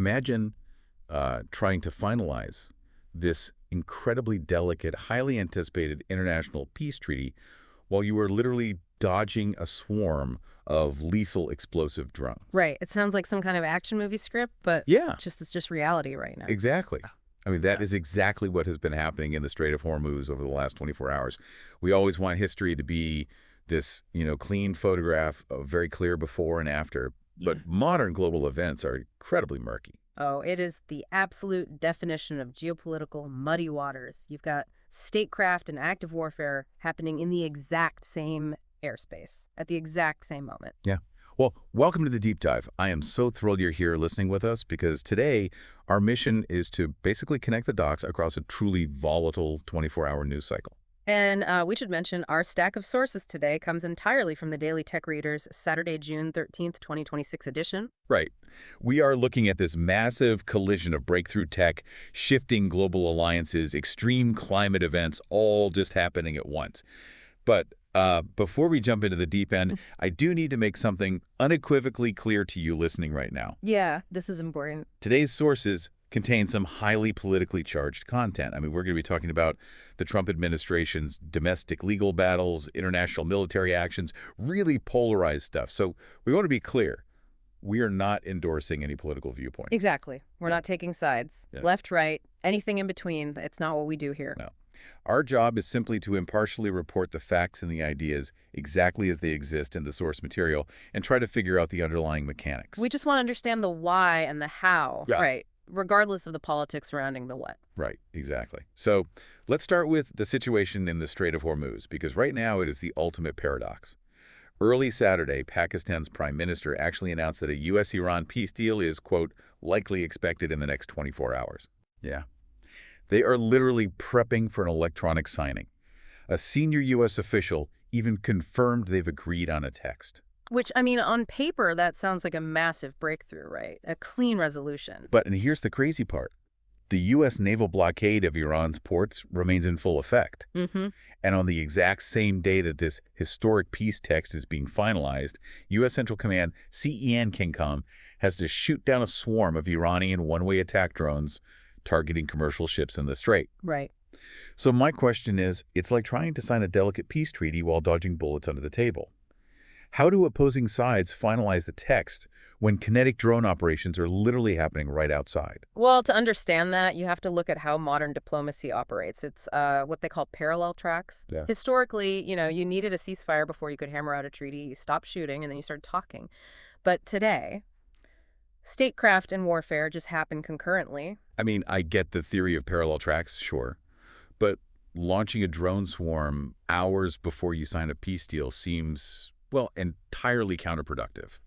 Imagine trying to finalize this incredibly delicate, highly anticipated international peace treaty while you were literally dodging a swarm of lethal explosive drones. Right. It sounds like some kind of action movie script, but Yeah, it's just reality right now. exactly. I mean, that is exactly what has been happening in the Strait of Hormuz over the last 24 hours. We always want history to be this, clean photograph of very clear before and after, but modern global events are incredibly murky. Oh, it is the absolute definition of geopolitical muddy waters. You've got statecraft and active warfare happening in the exact same airspace at the exact same moment. Yeah. Well, welcome to the Deep Dive. I am so thrilled you're here listening with us because today our mission is to basically connect the dots across a truly volatile 24-hour news cycle. And we should mention our stack of sources today comes entirely from the Daily Tech Reader's Saturday, June 13th, 2026 edition. Right. We are looking at this massive collision of breakthrough tech, shifting global alliances, extreme climate events, all just happening at once. But before we jump into the deep end, I do need to make something unequivocally clear to you listening right now. Yeah, this is important. Today's sources contain some highly politically charged content. I mean, we're going to be talking about the Trump administration's domestic legal battles, international military actions, really polarized stuff. So we want to be clear. We are not endorsing any political viewpoint. Exactly. We're not taking sides. Yeah. Left, right, anything in between. It's not what we do here. No. Our job is simply to impartially report the facts and the ideas exactly as they exist in the source material and try to figure out the underlying mechanics. We just want to understand the why and the how, right? Regardless of the politics surrounding the what. Right, exactly. So let's start with the situation in the Strait of Hormuz, because right now it is the ultimate paradox. Early Saturday, Pakistan's prime minister actually announced that a U.S.-Iran peace deal is, quote, likely expected in the next 24 hours. Yeah. They are literally prepping for an electronic signing. A senior U.S. official even confirmed they've agreed on a text. Which, I mean, on paper, that sounds like a massive breakthrough, right? A clean resolution. And here's the crazy part. The U.S. naval blockade of Iran's ports remains in full effect. And on the exact same day that this historic peace text is being finalized, U.S. Central Command CENTCOM has to shoot down a swarm of Iranian one-way attack drones targeting commercial ships in the Strait. Right. So my question is, it's like trying to sign a delicate peace treaty while dodging bullets under the table. How do opposing sides finalize the text when kinetic drone operations are literally happening right outside? Well, to understand that, you have to look at how modern diplomacy operates. It's what they call parallel tracks. Yeah. Historically, you needed a ceasefire before you could hammer out a treaty. You stopped shooting, and then you started talking. But today, statecraft and warfare just happen concurrently. I mean, I get the theory of parallel tracks, sure. But launching a drone swarm hours before you sign a peace deal seems, well, entirely counterproductive.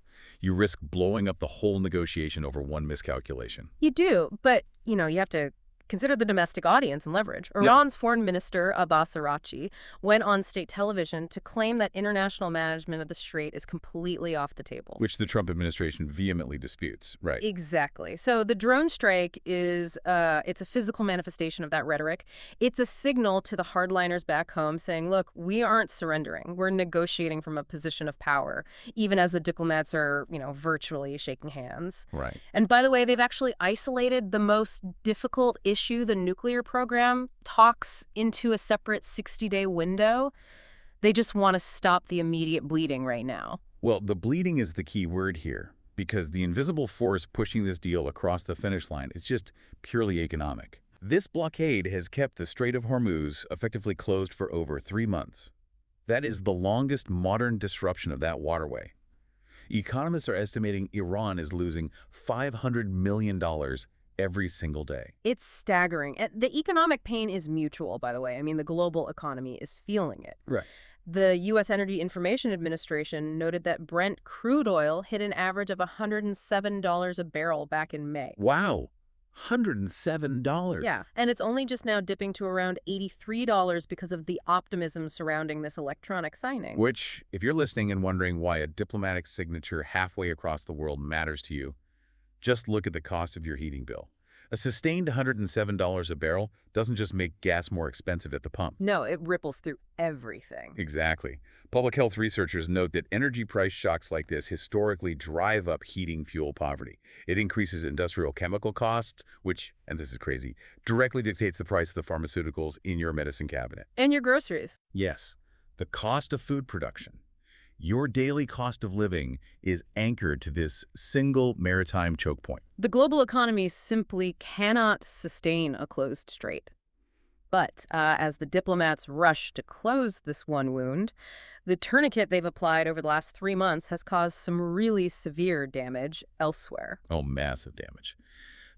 You risk blowing up the whole negotiation over one miscalculation. You do, but, you have to consider the domestic audience and leverage. Iran's foreign minister, Abbas Araghchi, went on state television to claim that international management of the Strait is completely off the table. Which the Trump administration vehemently disputes, right? Exactly. So the drone strike is, it's a physical manifestation of that rhetoric. It's a signal to the hardliners back home saying, look, we aren't surrendering. We're negotiating from a position of power, even as the diplomats are, virtually shaking hands. Right. And by the way, they've actually isolated the most difficult issue, the nuclear program, talks into a separate 60-day window. They just want to stop the immediate bleeding right now. Well, the bleeding is the key word here, because the invisible force pushing this deal across the finish line is just purely economic. This blockade has kept the Strait of Hormuz effectively closed for over 3 months. That is the longest modern disruption of that waterway. Economists are estimating Iran is losing $500 million every single day. It's staggering. The economic pain is mutual, by the way. I mean, the global economy is feeling it. Right. The U.S. Energy Information Administration noted that Brent crude oil hit an average of $107 a barrel back in May. Wow. $107. Yeah, and it's only just now dipping to around $83 because of the optimism surrounding this electronic signing. Which, if you're listening and wondering why a diplomatic signature halfway across the world matters to you, just look at the cost of your heating bill. A sustained $107 a barrel doesn't just make gas more expensive at the pump. No, it ripples through everything. Exactly. Public health researchers note that energy price shocks like this historically drive up heating fuel poverty. It increases industrial chemical costs, which, and this is crazy, directly dictates the price of the pharmaceuticals in your medicine cabinet. And your groceries. Yes, the cost of food production. Your daily cost of living is anchored to this single maritime choke point. The global economy simply cannot sustain a closed strait. But as the diplomats rush to close this one wound, the tourniquet they've applied over the last 3 months has caused some really severe damage elsewhere. Oh, massive damage.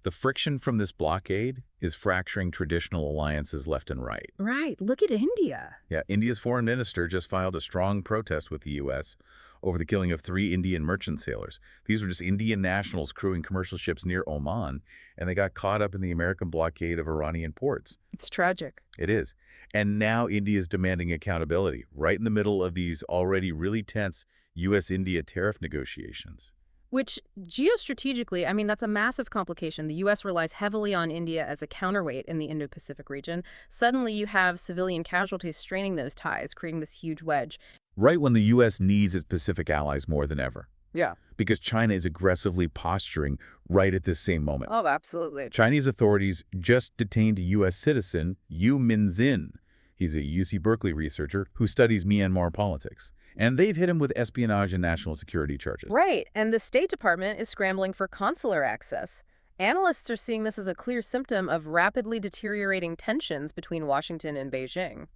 The friction from this blockade is fracturing traditional alliances left and right. Right. Look at India. Yeah, India's foreign minister just filed a strong protest with the U.S. over the killing of 3 Indian merchant sailors. These were just Indian nationals crewing commercial ships near Oman, and they got caught up in the American blockade of Iranian ports. It's tragic. It is. And now India is demanding accountability, right in the middle of these already really tense U.S.-India tariff negotiations. Which, geostrategically, I mean, that's a massive complication. The U.S. relies heavily on India as a counterweight in the Indo-Pacific region. Suddenly, you have civilian casualties straining those ties, creating this huge wedge. Right when the U.S. needs its Pacific allies more than ever. Yeah. Because China is aggressively posturing right at this same moment. Oh, absolutely. Chinese authorities just detained a U.S. citizen, Yu Minzin. He's a UC Berkeley researcher who studies Myanmar politics. And they've hit him with espionage and national security charges. Right, and the State Department is scrambling for consular access. Analysts are seeing this as a clear symptom of rapidly deteriorating tensions between Washington and Beijing.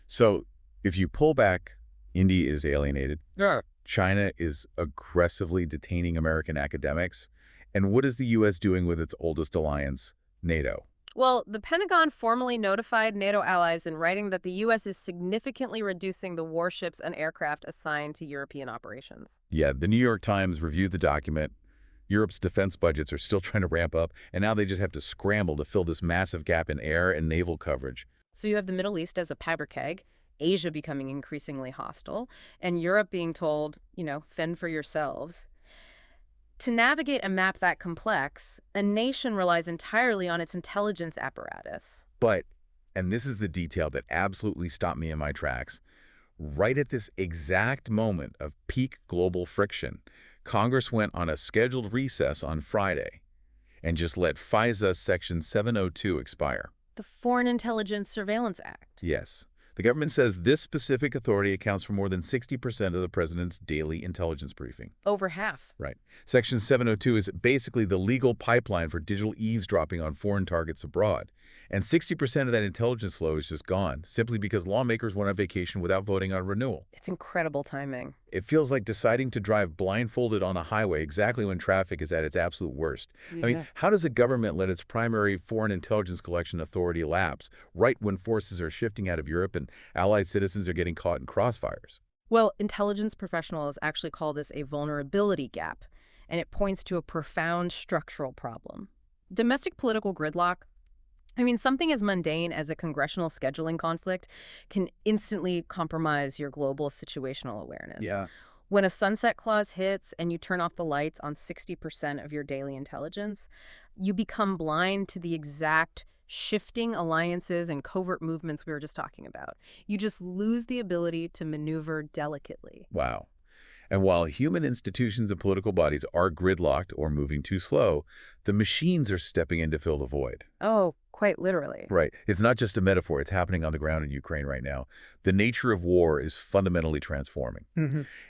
So, if you pull back, India is alienated. Yeah. China is aggressively detaining American academics. And what is the U.S. doing with its oldest alliance, NATO? Well, the Pentagon formally notified NATO allies in writing that the U.S. is significantly reducing the warships and aircraft assigned to European operations. Yeah, the New York Times reviewed the document. Europe's defense budgets are still trying to ramp up, and now they just have to scramble to fill this massive gap in air and naval coverage. So you have the Middle East as a powder keg, Asia becoming increasingly hostile, and Europe being told, fend for yourselves. To navigate a map that complex, a nation relies entirely on its intelligence apparatus. But, and this is the detail that absolutely stopped me in my tracks, right at this exact moment of peak global friction, Congress went on a scheduled recess on Friday and just let FISA Section 702 expire. The Foreign Intelligence Surveillance Act. Yes. The government says this specific authority accounts for more than 60% of the president's daily intelligence briefing. Over half. Right. Section 702 is basically the legal pipeline for digital eavesdropping on foreign targets abroad. And 60% of that intelligence flow is just gone, simply because lawmakers went on vacation without voting on renewal. It's incredible timing. It feels like deciding to drive blindfolded on a highway exactly when traffic is at its absolute worst. Yeah. I mean, how does a government let its primary foreign intelligence collection authority lapse right when forces are shifting out of Europe and allied citizens are getting caught in crossfires? Well, intelligence professionals actually call this a vulnerability gap, and it points to a profound structural problem. Domestic political gridlock. I mean, something as mundane as a congressional scheduling conflict can instantly compromise your global situational awareness. Yeah. When a sunset clause hits and you turn off the lights on 60% of your daily intelligence, you become blind to the exact shifting alliances and covert movements we were just talking about. You just lose the ability to maneuver delicately. Wow. And while human institutions and political bodies are gridlocked or moving too slow, the machines are stepping in to fill the void. Oh, quite literally. Right. It's not just a metaphor. It's happening on the ground in Ukraine right now. The nature of war is fundamentally transforming.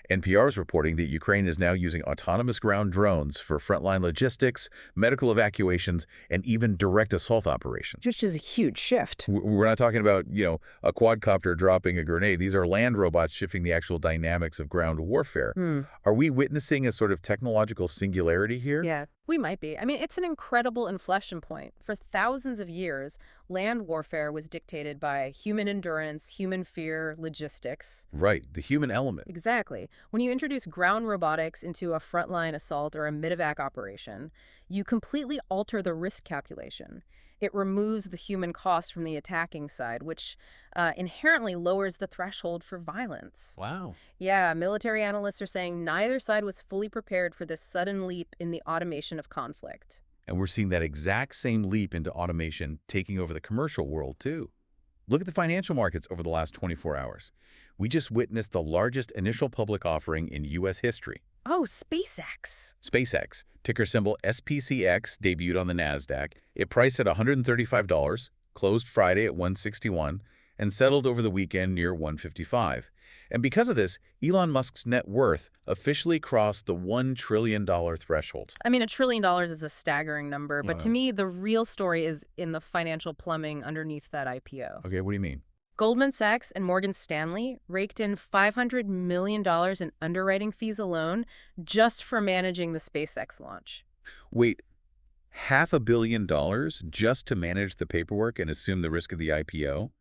NPR is reporting that Ukraine is now using autonomous ground drones for frontline logistics, medical evacuations, and even direct assault operations. Which is a huge shift. We're not talking about, a quadcopter dropping a grenade. These are land robots shifting the actual dynamics of ground warfare. Are we witnessing a sort of technological singularity here? Yeah, we might be. I mean, it's an incredible inflection point. For thousands of years, land warfare was dictated by human endurance, human fear, logistics. Right, the human element. Exactly. When you introduce ground robotics into a frontline assault or a mid-evac operation, you completely alter the risk calculation. It removes the human cost from the attacking side, which inherently lowers the threshold for violence. Wow. Yeah, military analysts are saying neither side was fully prepared for this sudden leap in the automation of conflict. And we're seeing that exact same leap into automation taking over the commercial world, too. Look at the financial markets over the last 24 hours. We just witnessed the largest initial public offering in U.S. history. Oh, SpaceX. SpaceX, ticker symbol SPCX, debuted on the NASDAQ. It priced at $135, closed Friday at $161, and settled over the weekend near $155. And because of this, Elon Musk's net worth officially crossed the $1 trillion threshold. I mean, $1 trillion is a staggering number, but to me, the real story is in the financial plumbing underneath that IPO. Okay, what do you mean? Goldman Sachs and Morgan Stanley raked in $500 million in underwriting fees alone just for managing the SpaceX launch. Wait, $500 million just to manage the paperwork and assume the risk of the IPO?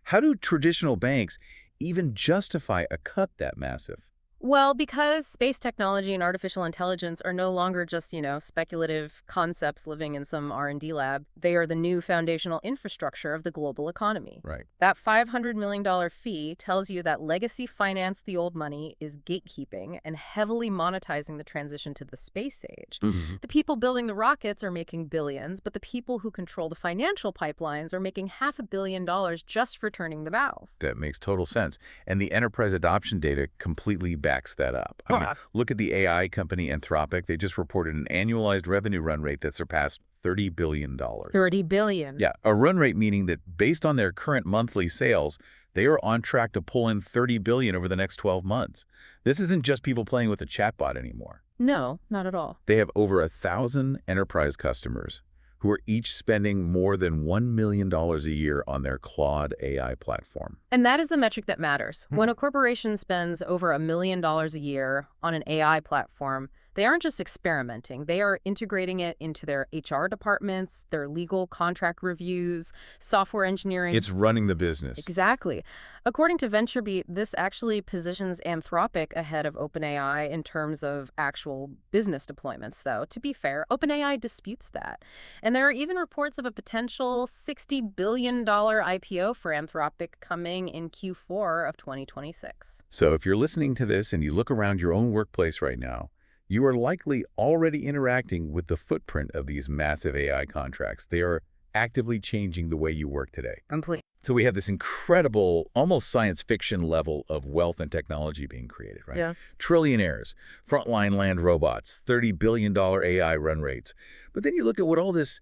How do traditional banks even justify a cut that massive? Well, because space technology and artificial intelligence are no longer just, speculative concepts living in some R&D lab. They are the new foundational infrastructure of the global economy. Right. That $500 million fee tells you that legacy finance the old money is gatekeeping and heavily monetizing the transition to the space age. The people building the rockets are making billions, but the people who control the financial pipelines are making $500 million just for turning the valve. That makes total sense. And the enterprise adoption data completely backs that up. I mean, look at the AI company Anthropic. They just reported an annualized revenue run rate that surpassed $30 billion. $30 billion. Yeah, a run rate meaning that based on their current monthly sales, they are on track to pull in $30 billion over the next 12 months. This isn't just people playing with a chatbot anymore. No, not at all. They have over 1,000 enterprise customers who are each spending more than $1 million a year on their Claude AI platform. And that is the metric that matters. When a corporation spends over $1 million a year on an AI platform, they aren't just experimenting. They are integrating it into their HR departments, their legal contract reviews, software engineering. It's running the business. Exactly. According to VentureBeat, this actually positions Anthropic ahead of OpenAI in terms of actual business deployments, though. To be fair, OpenAI disputes that. And there are even reports of a potential $60 billion IPO for Anthropic coming in Q4 of 2026. So if you're listening to this and you look around your own workplace right now, you are likely already interacting with the footprint of these massive AI contracts. They are actively changing the way you work today. Complete. So we have this incredible, almost science fiction level of wealth and technology being created, right? Yeah. Trillionaires, frontline land robots, $30 billion AI run rates. But then you look at what all this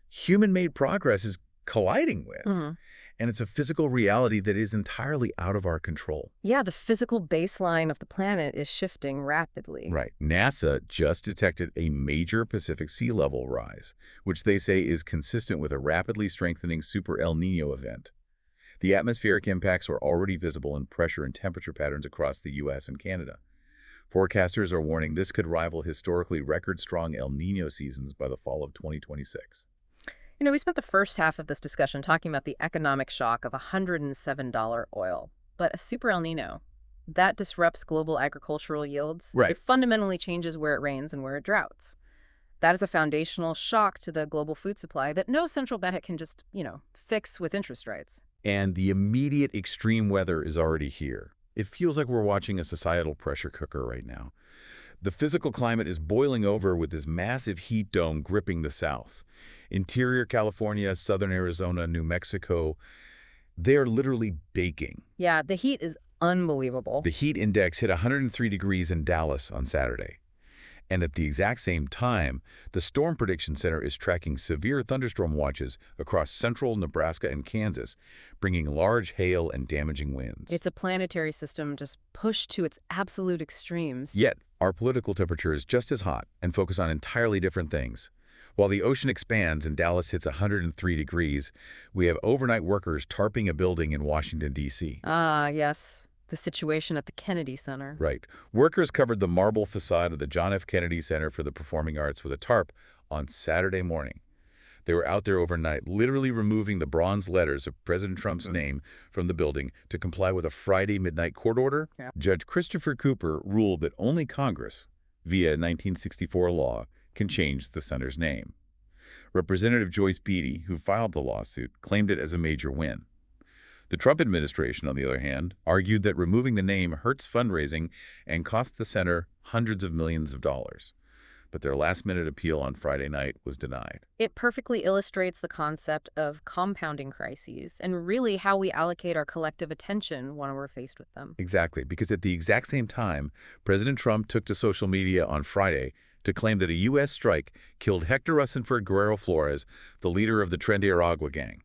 human-made progress is colliding with. And it's a physical reality that is entirely out of our control. Yeah, the physical baseline of the planet is shifting rapidly. Right. NASA just detected a major Pacific sea level rise, which they say is consistent with a rapidly strengthening super El Nino event. The atmospheric impacts are already visible in pressure and temperature patterns across the U.S. and Canada. Forecasters are warning this could rival historically record-strong El Nino seasons by the fall of 2026. We spent the first half of this discussion talking about the economic shock of $107 oil. But a super El Nino, that disrupts global agricultural yields. Right. It fundamentally changes where it rains and where it droughts. That is a foundational shock to the global food supply that no central bank can just, fix with interest rates. And the immediate extreme weather is already here. It feels like we're watching a societal pressure cooker right now. The physical climate is boiling over with this massive heat dome gripping the South. Interior California, southern Arizona, New Mexico, they are literally baking. Yeah, the heat is unbelievable. The heat index hit 103 degrees in Dallas on Saturday. And at the exact same time, the Storm Prediction Center is tracking severe thunderstorm watches across central Nebraska and Kansas, bringing large hail and damaging winds. It's a planetary system just pushed to its absolute extremes. Yet, our political temperature is just as hot and focused on entirely different things. While the ocean expands and Dallas hits 103 degrees, we have overnight workers tarping a building in Washington, D.C. Ah, yes. The situation at the Kennedy Center. Right. Workers covered the marble facade of the John F. Kennedy Center for the Performing Arts with a tarp on Saturday morning. They were out there overnight, literally removing the bronze letters of President Trump's name from the building to comply with a Friday midnight court order. Yeah. Judge Christopher Cooper ruled that only Congress, via 1964 law, can change the center's name. Representative Joyce Beatty, who filed the lawsuit, claimed it as a major win. The Trump administration, on the other hand, argued that removing the name hurts fundraising and cost the center hundreds of millions of dollars. but their last-minute appeal on Friday night was denied. It perfectly illustrates the concept of compounding crises and really how we allocate our collective attention when we're faced with them. Exactly, because at the exact same time, President Trump took to social media on Friday to claim that a U.S. strike killed Hector Russenford Guerrero Flores, the leader of the Tren de Aragua gang.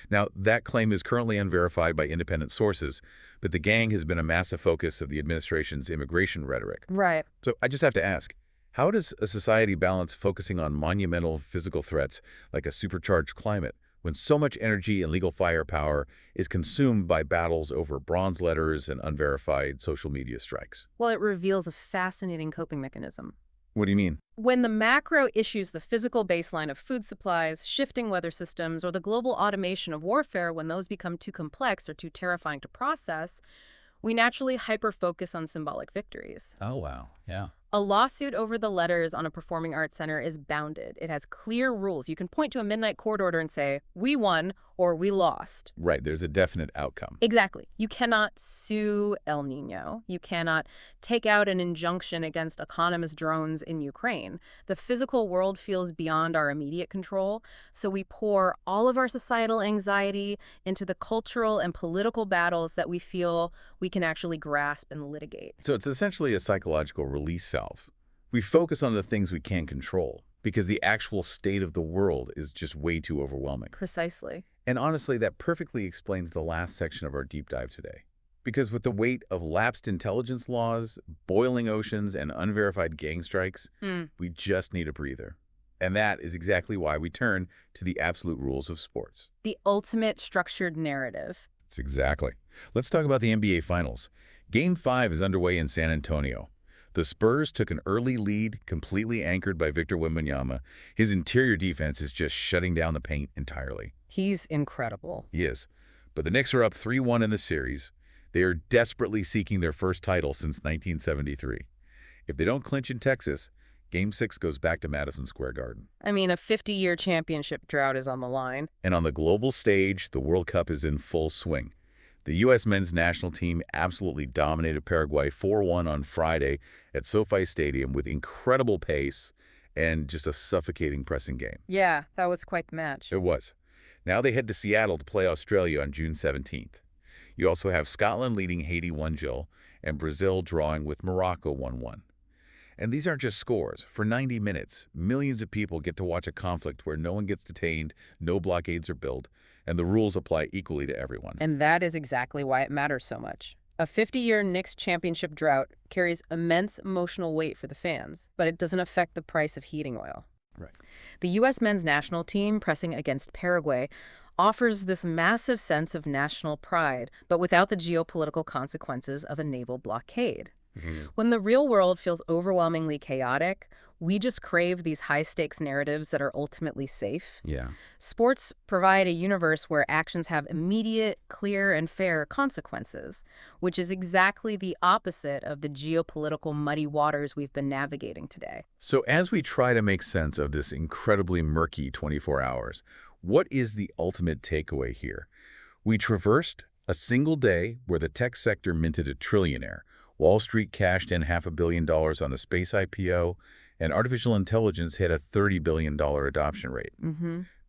Now, that claim is currently unverified by independent sources, but the gang has been a massive focus of the administration's immigration rhetoric. Right. So I just have to ask, how does a society balance focusing on monumental physical threats like a supercharged climate when so much energy and legal firepower is consumed by battles over bronze letters and unverified social media strikes? Well, it reveals a fascinating coping mechanism. What do you mean? When the macro issues the physical baseline of food supplies, shifting weather systems, or the global automation of warfare, when those become too complex or too terrifying to process, we naturally hyper-focus on symbolic victories. Oh, wow. Yeah. A lawsuit over the letters on a performing arts center is bounded. It has clear rules. You can point to a midnight court order and say, we won or we lost. Right. There's a definite outcome. Exactly. You cannot sue El Nino. You cannot take out an injunction against autonomous drones in Ukraine. The physical world feels beyond our immediate control, so we pour all of our societal anxiety into the cultural and political battles that we feel we can actually grasp and litigate. So it's essentially a psychological release valve. We focus on the things we can't control because the actual state of the world is just way too overwhelming. Precisely. And honestly, that perfectly explains the last section of our deep dive today. Because with the weight of lapsed intelligence laws, boiling oceans, and unverified gang strikes, we just need a breather. And that is exactly why we turn to the absolute rules of sports. The ultimate structured narrative. That's exactly. Let's talk about the NBA Finals. Game 5 is underway in San Antonio. The Spurs took an early lead, completely anchored by Victor Wembanyama. His interior defense is just shutting down the paint entirely. He's incredible. He is. But the Knicks are up 3-1 in the series. They are desperately seeking their first title since 1973. If they don't clinch in Texas, Game 6 goes back to Madison Square Garden. I mean, a 50-year championship drought is on the line. And on the global stage, the World Cup is in full swing. The U.S. men's national team absolutely dominated Paraguay 4-1 on Friday at SoFi Stadium with incredible pace and just a suffocating pressing game. Yeah, that was quite the match. It was. Now they head to Seattle to play Australia on June 17th. You also have Scotland leading Haiti 1-0 and Brazil drawing with Morocco 1-1. And these aren't just scores. For 90 minutes, millions of people get to watch a conflict where no one gets detained, no blockades are built, and the rules apply equally to everyone. And that is exactly why it matters so much. A 50-year Knicks championship drought carries immense emotional weight for the fans, but it doesn't affect the price of heating oil. Right. The U.S. men's national team pressing against Paraguay offers this massive sense of national pride, but without the geopolitical consequences of a naval blockade. When the real world feels overwhelmingly chaotic, we just crave these high-stakes narratives that are ultimately safe. Yeah. Sports provide a universe where actions have immediate, clear, and fair consequences, which is exactly the opposite of the geopolitical muddy waters we've been navigating today. So as we try to make sense of this incredibly murky 24 hours, what is the ultimate takeaway here? We traversed a single day where the tech sector minted a trillionaire, Wall Street cashed in $500 million on a space IPO, and artificial intelligence hit a $30 billion adoption rate.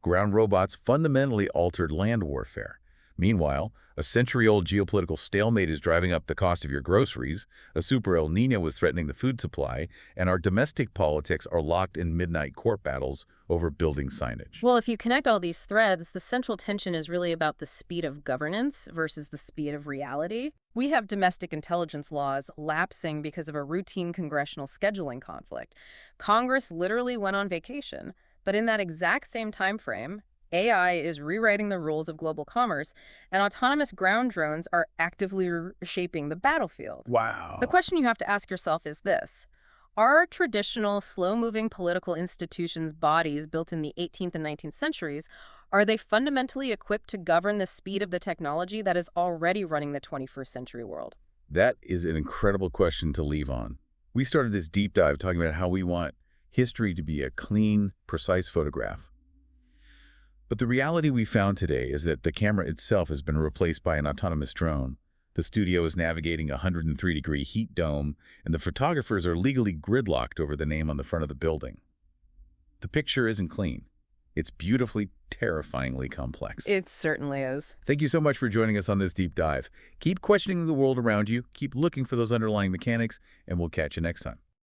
Ground robots fundamentally altered land warfare. Meanwhile, a century-old geopolitical stalemate is driving up the cost of your groceries, a super El Nino was threatening the food supply, and our domestic politics are locked in midnight court battles over building signage. Well, if you connect all these threads, the central tension is really about the speed of governance versus the speed of reality. We have domestic intelligence laws lapsing because of a routine congressional scheduling conflict. Congress literally went on vacation, but in that exact same time frame, AI is rewriting the rules of global commerce, and autonomous ground drones are actively reshaping the battlefield. Wow. The question you have to ask yourself is this. Are traditional, slow-moving political institutions bodies built in the 18th and 19th centuries, are they fundamentally equipped to govern the speed of the technology that is already running the 21st century world? That is an incredible question to leave on. We started this deep dive talking about how we want history to be a clean, precise photograph. But the reality we found today is that the camera itself has been replaced by an autonomous drone. The studio is navigating a 103-degree heat dome, and the photographers are legally gridlocked over the name on the front of the building. The picture isn't clean. It's beautifully, terrifyingly complex. It certainly is. Thank you so much for joining us on this deep dive. Keep questioning the world around you, keep looking for those underlying mechanics, and we'll catch you next time.